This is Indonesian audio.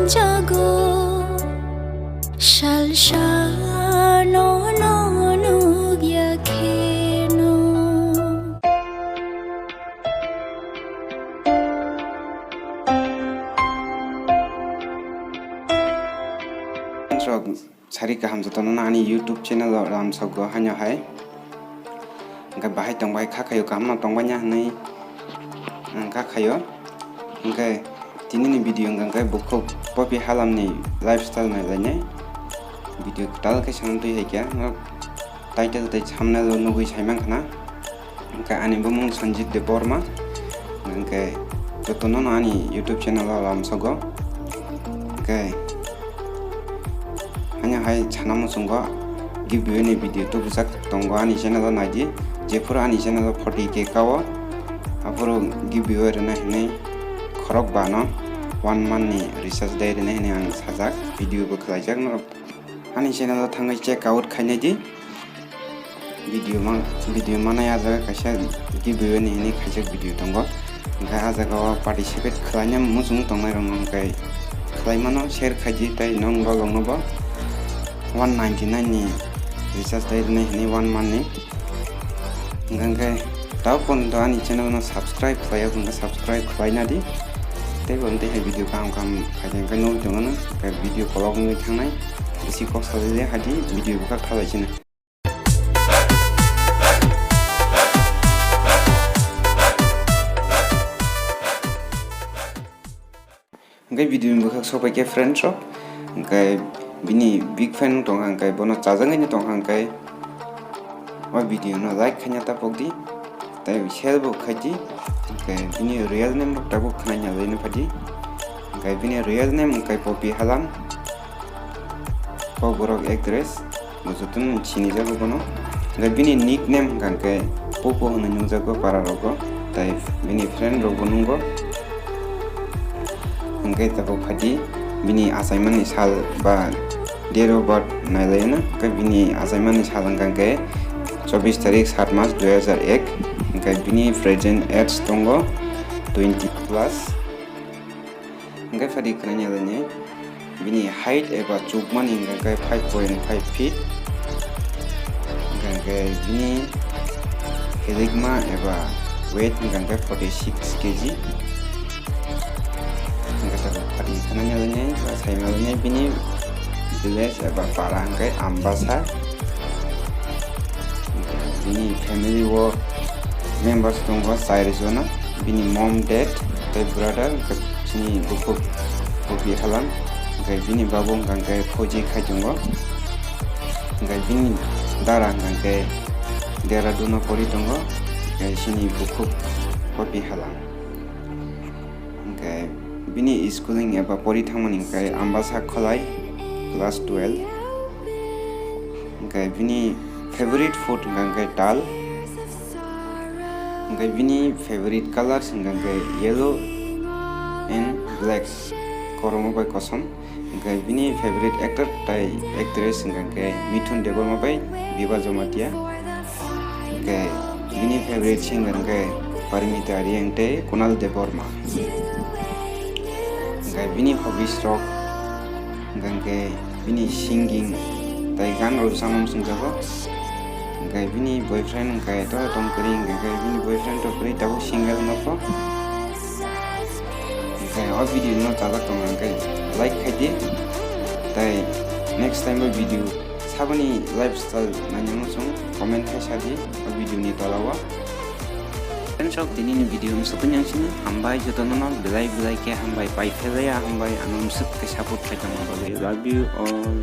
jago shalsha no no no gya kheno Sari kaham jotona ani YouTube channel ram sago hanya hai engka bahai tong bahai khakayo kam na tong banya nei engka khayo engka tinini video engka bukho popi halam ni lifestyle na lane video tal ke sang tui hai kya title te thumbnail no gui saimang khana engka ani bumung Sanjit Deborma engka jotona ani YouTube channel ram sago engka hanya hai chana musungo give you any video to busak tongo ani channel na di jepura ani channel 40k kawo apuro give you rena hne khorok bano 1 month ni research day rena hne ang sajak video bo khlaijak no ani channel thangai check out khaine di video mana ya jaga kaisa give you ni hne khaijak video tongo ga jaga participate khlaina musung tongai rong kai khlaimano share khaji tai nong rolong no ba 199 ni recharge day ni 1 month ni ngangkai tau pon do ani channel no subscribe khlaya kun subscribe khlaina di te bon te video kam khajeng kai no dong na ka video kolog ni thangnai isi ko sale hadi video ka khalai china ngai video ni buka sobai ke friend shop ngai bini big fan tong hangkai bono chajangai ni tong hangkai wa video no like khanya ta pokdi tai share bo khaji kai bini real name ta bo khanya leine phadi kai bini real name kai popi halam ko borok actress mujutun chini jago bono kai bini nickname kai popo hona nyungjago para rogo tai bini friend rogo nungo kai ta bo phadi bini assignment ni sal ba dero bot nailena ka bini assignment ni sal angkai 24 tarik 7 Mac 2001 angkai bini present age tongo 20 plus angkai fadi kananya lene bini height eba chukman angkai 5.5 feet angkai bini heligma eba weight angkai 46 kg Padi kananya lene saya malene bini village eba para angkai ambasa bini family wo members tongwa side zona bini mom dad tai brother sini buku kopi halam angkai bini babung angkai phoji khajungo angkai bini darang angkai Dehradun pori tongo angkai sini buku kopi halam angkai bini schooling eba pori thangmani kai ambasa kholai class 12 kai bini favorite food kai dal kai bini favorite colors kai yellow and black koromo bai kosom kai bini favorite actor tai actress kai Mithun Deborma bai Biba Jomatia kai bini favorite singer kai Parimita Ariang tai Kunal Deborma Gai bini hobbies rock gai bini singing tai gan ro samam singjago gai bini boyfriend gai to tong kering gai bini boyfriend to kri tabu single nopo gai o video no tada tong gai like khaidi tai next time video sabani lifestyle nanyang song comment khasadi o video ni talawa Shop ini video masukin yang sini hambai jodoh belai ke hambai pai ya hambai anum sub ke saput kita love you all.